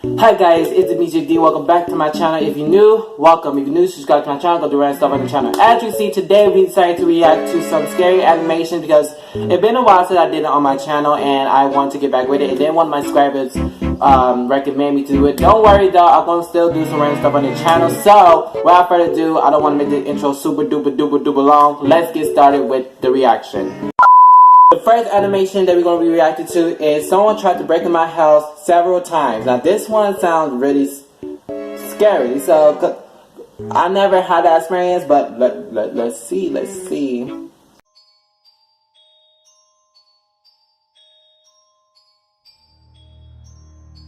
Hi guys, it's Dimitri D. Welcome back to my channel. If you're new, welcome. If you're new, subscribe to my channel, go do random stuff on the channel. As you see, today we decided to react to some scary animation because it's been a while since I did it on my channel and I want to get back with it. And then one of my subscribers recommended me to do it. Don't worry though, I'm going to still do some random stuff on the channel. So, without further ado, I don't want to make the intro super duper long. Let's get started with the reaction. The first animation that we're going to be reacting to is someone tried to break in my house several times. Now this one sounds really scary, so I never had that experience, but let's see.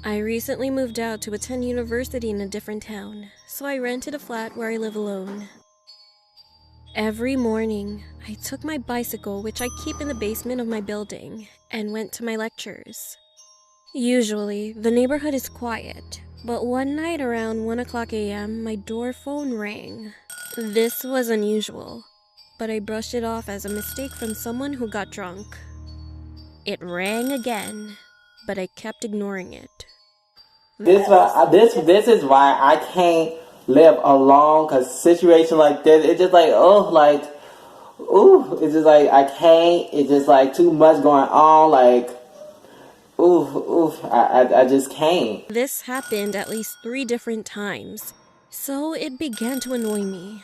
I recently moved out to attend university in a different town, so I rented a flat where I live alone. Every morning, I took my bicycle, which I keep in the basement of my building, and went to my lectures. Usually, the neighborhood is quiet, but one night around 1 o'clock a.m., my door phone rang. This was unusual, but I brushed it off as a mistake from someone who got drunk. It rang again, but I kept ignoring it. This is why I can't live alone, cause situation like this, it's just like it's just like I can't. It's just like too much going on. Like, I just can't. This happened at least 3 different times, so it began to annoy me.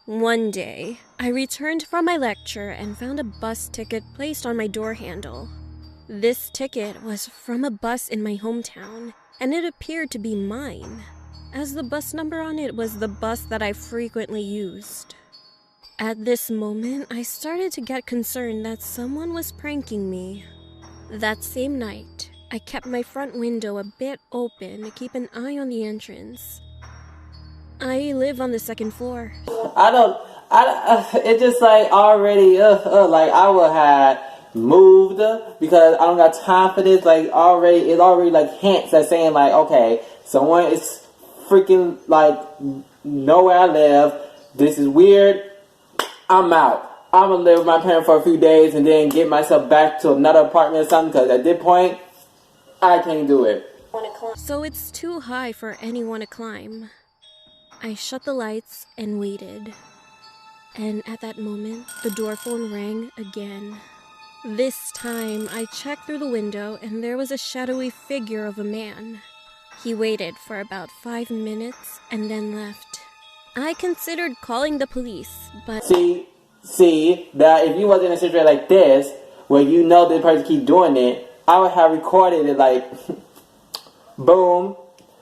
One day, I returned from my lecture and found a bus ticket placed on my door handle. This ticket was from a bus in my hometown, and it appeared to be mine, as the bus number on it was the bus that I frequently used. At this moment, I started to get concerned that someone was pranking me. That same night, I kept my front window a bit open to keep an eye on the entrance. I live on the 2nd floor. It's just like already, like I would have moved because I don't got time for this. Like it's already like hints that saying like, okay, someone is freaking like know where I live. This is weird. I'm out. I'm gonna live with my parents for a few days and then get myself back to another apartment or something, because at this point, I can't do it. So it's too high for anyone to climb. I shut the lights and waited. And at that moment, the door phone rang again. This time, I checked through the window and there was a shadowy figure of a man. He waited for about 5 minutes and then left. I considered calling the police, but... See, that if you wasn't in a situation like this, where you know the person keep doing it, I would have recorded it like, boom.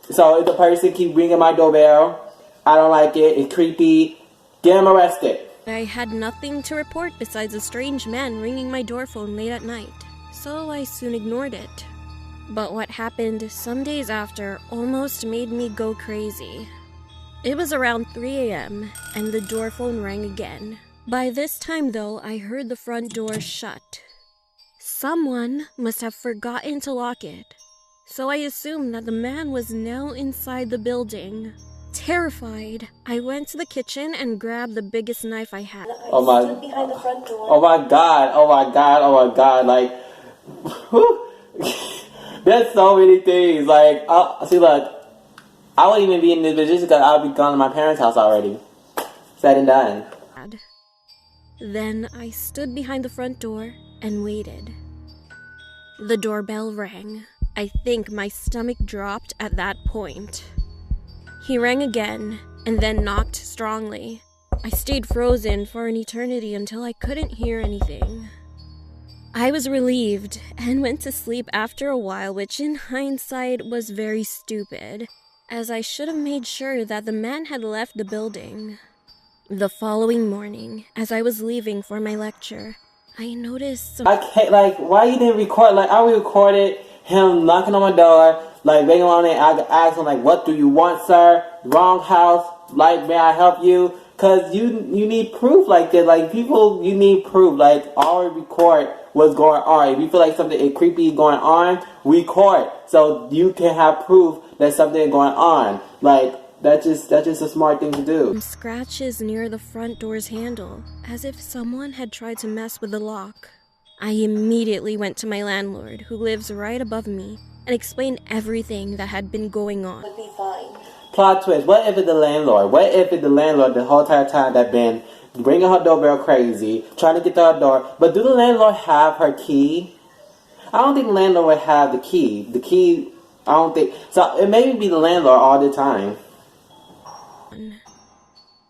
So if the person keep ringing my doorbell, I don't like it, it's creepy, get him arrested. I had nothing to report besides a strange man ringing my door phone late at night, so I soon ignored it. But what happened some days after almost made me go crazy. It was around 3 a.m. and the door phone rang again. By this time though, I heard the front door shut. Someone must have forgotten to lock it, so I assumed that the man was now inside the building. Terrified, I went to the kitchen and grabbed the biggest knife I had. Stood behind the front door. Oh my god, like, there's so many things, like, see look, I wouldn't even be in this position because I would be gone to my parents' house already. Said and done. Then I stood behind the front door and waited. The doorbell rang. I think my stomach dropped at that point. He rang again and then knocked strongly. I stayed frozen for an eternity until I couldn't hear anything. I was relieved and went to sleep after a while, which in hindsight was very stupid, as I should have made sure that the man had left the building. The following morning, as I was leaving for my lecture, I noticed some... I can't, like, why you didn't record? Like, I recorded him knocking on my door, like, banging on it. I asked him, like, what do you want, sir? Wrong house. Like, may I help you? Because you need proof like this. Like, people, you need proof. Like, always record what's going on. If you feel like something is creepy going on, record. So you can have proof that something is going on. Like, that's just a smart thing to do. Scratches near the front door's handle, as if someone had tried to mess with the lock. I immediately went to my landlord, who lives right above me, and explained everything that had been going on. Would be fine. Plot twist. What if it's the landlord? What if it's the landlord the whole entire time that been ringing her doorbell crazy, trying to get to her door? But do the landlord have her key? I don't think the landlord would have the key. The key, I don't think. So it may be the landlord all the time.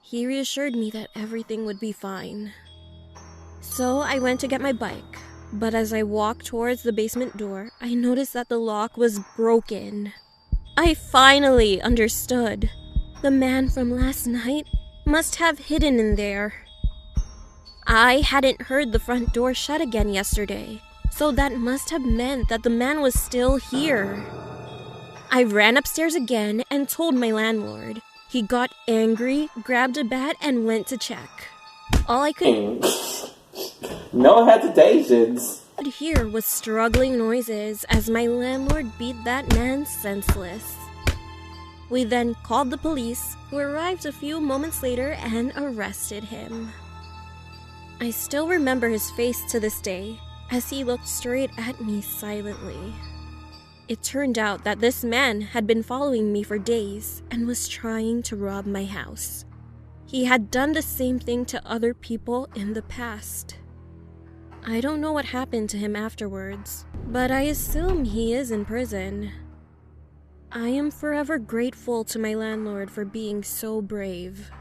He reassured me that everything would be fine. So I went to get my bike, but as I walked towards the basement door, I noticed that the lock was broken. I finally understood. The man from last night must have hidden in there. I hadn't heard the front door shut again yesterday, so that must have meant that the man was still here. I ran upstairs again and told my landlord. He got angry, grabbed a bat, and went to check. All I could No hesitations. hear was struggling noises as my landlord beat that man senseless. We then called the police, who arrived a few moments later and arrested him. I still remember his face to this day, as he looked straight at me silently. It turned out that this man had been following me for days and was trying to rob my house. He had done the same thing to other people in the past. I don't know what happened to him afterwards, but I assume he is in prison. I am forever grateful to my landlord for being so brave.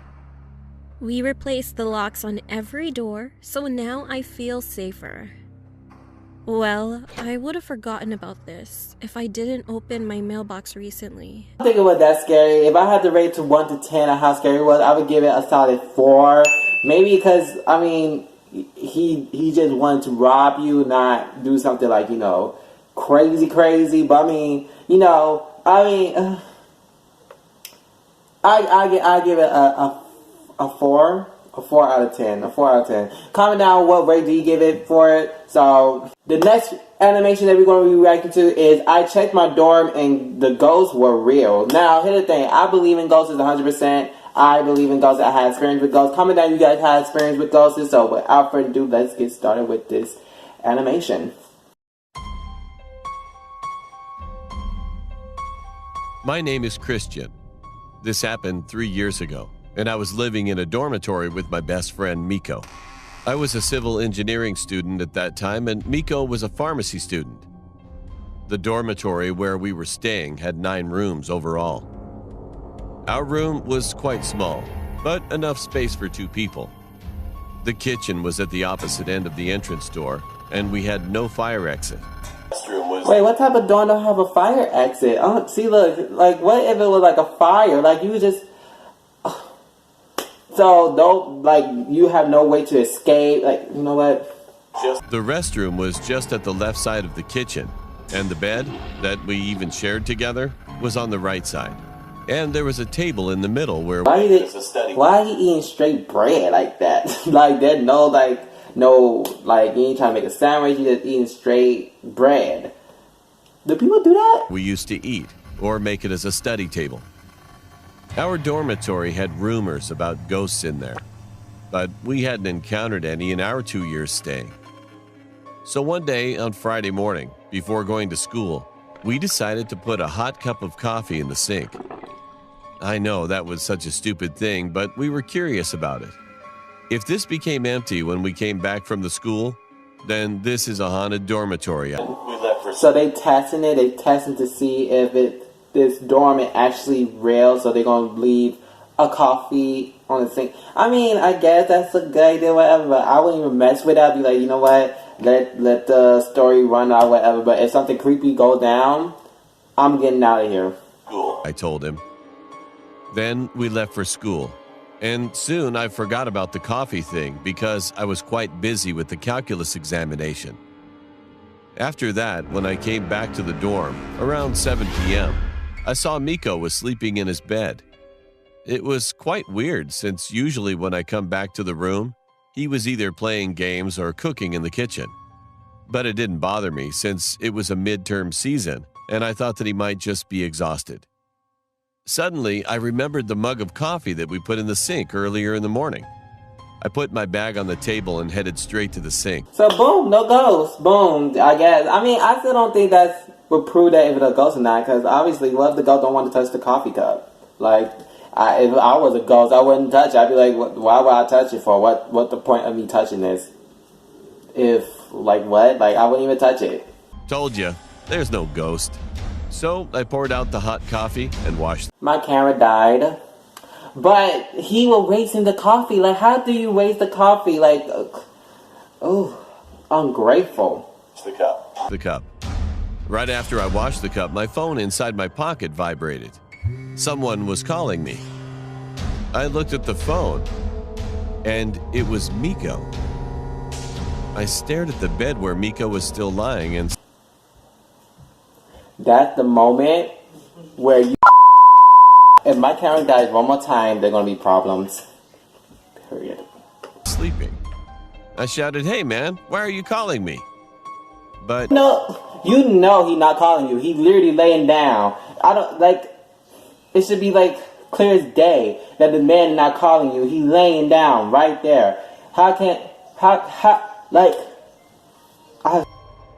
We replaced the locks on every door, so now I feel safer. Well, I would have forgotten about this if I didn't open my mailbox recently. I don't think it was that scary. If I had to rate to 1 to 10 on how scary it was, I would give it a solid 4. Maybe because, I mean, he just wanted to rob you, not do something like, you know, crazy. But I mean, you know, I give it a 4. A 4 out of 10. A 4 out of 10. Comment down what rate do you give it for it. So, the next animation that we're going to be reacting to is I checked my dorm and the ghosts were real. Now, here's the thing. I believe in ghosts 100%. I believe in ghosts. I had experience with ghosts. Comment down you guys had experience with ghosts. So, without further ado, let's get started with this animation. My name is Christian. This happened 3 years ago, and I was living in a dormitory with my best friend, Miko. I was a civil engineering student at that time, and Miko was a pharmacy student. The dormitory where we were staying had 9 rooms overall. Our room was quite small, but enough space for 2 people. The kitchen was at the opposite end of the entrance door, and we had no fire exit. Wait, what type of dorm don't have a fire exit? See, look, like, what if it was like a fire? Like, you just... So, don't, like, you have no way to escape. Like, you know what? The restroom was just at the left side of the kitchen, and the bed, that we even shared together, was on the right side. And there was a table in the middle where... Why are you eating straight bread like that? Like, there's no, you ain't trying to make a sandwich, you just eating straight bread. Do people do that? we used to eat, or make it as a study table. Our dormitory had rumors about ghosts in there, but we hadn't encountered any in our 2 years staying. So one day on Friday morning, before going to school, we decided to put a hot cup of coffee in the sink. I know that was such a stupid thing, but we were curious about it. If this became empty when we came back from the school, then this is a haunted dormitory. So they testing to see if this dorm is actually real, so they're gonna leave a coffee on the sink. I mean, I guess that's a good idea, whatever, but I wouldn't even mess with that. I'd be like, you know what, let the story run out, whatever, but if something creepy go down, I'm getting out of here. I told him. Then we left for school, and soon I forgot about the coffee thing because I was quite busy with the calculus examination. After that, when I came back to the dorm, around 7 p.m., I saw Miko was sleeping in his bed. It was quite weird since usually when I come back to the room, he was either playing games or cooking in the kitchen. But it didn't bother me since it was a midterm season and I thought that he might just be exhausted. Suddenly, I remembered the mug of coffee that we put in the sink earlier in the morning. I put my bag on the table and headed straight to the sink. So boom, no ghosts. Boom, I guess. I mean, I still don't think that's would prove that if it's a ghost or not. Because obviously, what if the ghost don't want to touch the coffee cup? Like, if I was a ghost, I wouldn't touch it. I'd be like, why would I touch it for? What the point of me touching this? If, like, what? Like, I wouldn't even touch it. Told you, there's no ghost. So I poured out the hot coffee and washed. My camera died. But he was wasting the coffee. Like, how do you waste the coffee? Like, oh, ungrateful. The cup. Right after I washed the cup, my phone inside my pocket vibrated. Someone was calling me. I looked at the phone, and it was Miko. I stared at the bed where Miko was still lying, and that's the moment where you... If my camera dies one more time, there are going to be problems. Period. sleeping. I shouted, "Hey man, why are you calling me?" But No, you know he's not calling you. He's literally laying down. I don't, like, it should be, like, clear as day that the man is not calling you. He's laying down right there.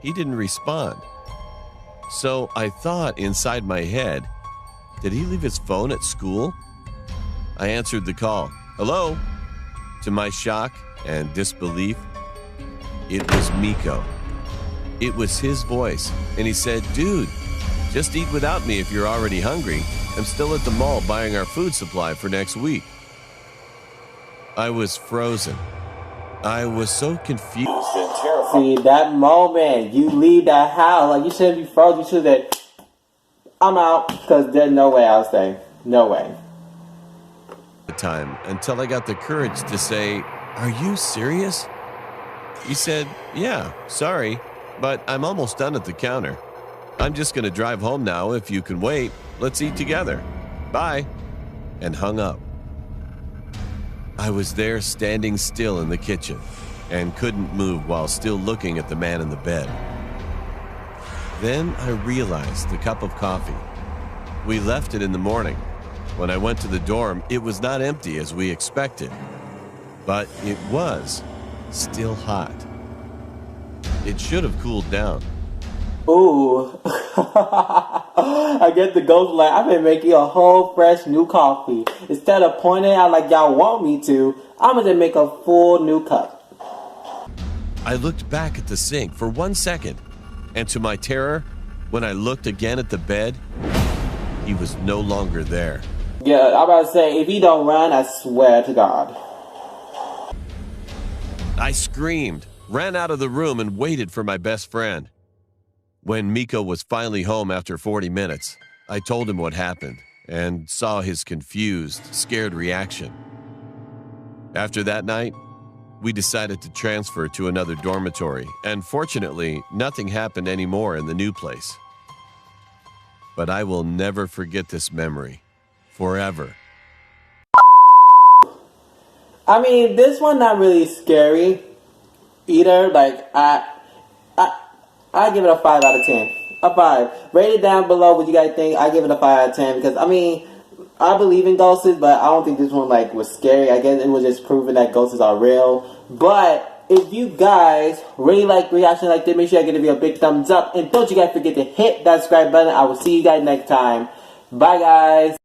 he didn't respond. So I thought inside my head, did he leave his phone at school? I answered the call. "Hello?" To my shock and disbelief, it was Miko. It was his voice, and he said, "Dude, just eat without me if you're already hungry. I'm still at the mall buying our food supply for next week." I was frozen. I was so confused and terrified. See, that moment, you leave that house, like, you shouldn't be frozen. You should have said, "I'm out," because there's no way I'll stay. No way. Time until I got the courage to say, "Are you serious?" He said, "Yeah, sorry, but I'm almost done at the counter. I'm just going to drive home now if you can wait. Let's eat together. Bye," and hung up. I was there standing still in the kitchen and couldn't move while still looking at the man in the bed. Then I realized the cup of coffee. We left it in the morning. When I went to the dorm, it was not empty as we expected, but it was still hot. It should have cooled down. Ooh. I get the ghost like, I've been making a whole fresh new coffee. Instead of pointing out like y'all want me to, I'm gonna make a full new cup. I looked back at the sink for 1 second, and to my terror, when I looked again at the bed, he was no longer there. Yeah, I'm about to say, if he don't run, I swear to God. I screamed, ran out of the room, and waited for my best friend. When Miko was finally home after 40 minutes, I told him what happened and saw his confused, scared reaction. After that night, we decided to transfer to another dormitory, and fortunately, nothing happened anymore in the new place. But I will never forget this memory. Forever. I mean, this one not really scary either. Like, I give it a 5 out of 10. A 5. Rate it down below what you guys think. I give it a 5 out of 10 because, I mean, I believe in ghosts, but I don't think this one, like, was scary. I guess it was just proving that ghosts are real. But if you guys really like reaction like this, make sure I give you a big thumbs up. And don't you guys forget to hit that subscribe button. I will see you guys next time. Bye, guys.